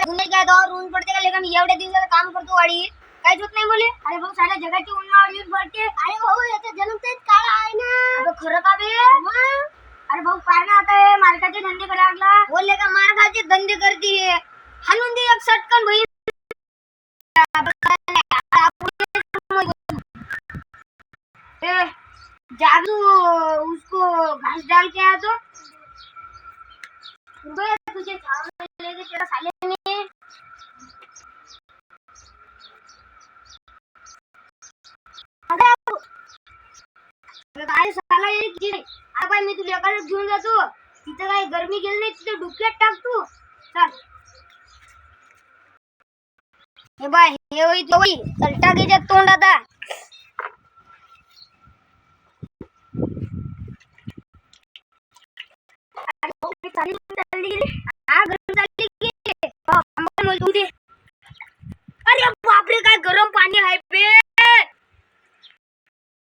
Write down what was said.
काय दौर ऊन पडते का लेका मी एवढ्या दिवसाचं काम करतो वाडी काहीच होत नाही मुले. अरे भाऊ साऱ्या जगाची उन्हाळा ऊन पडते. अरे भाऊ याचा जन्म तेच काळा आहे ना. अरे खरं का बे? अरे भाऊ पाय ना आता हे मार्काचे धंदे करायला लागला. बोलले का मार्काचे धंदे करतीये हाणून दे एक सटकन भाई. जादू उसको घास डाल के आ तो तुझे लेके तेरा साले ने काय साला एक जी आता मी तुला एकाच घेऊन जातो तिथे काही गरमी गेली नाही तिथे डुक्यात टाक तू चल. हे बाय हे होई तो होई चल टाक याच्यात तोंड आता. चालली गेली हा घरून चालली गेली.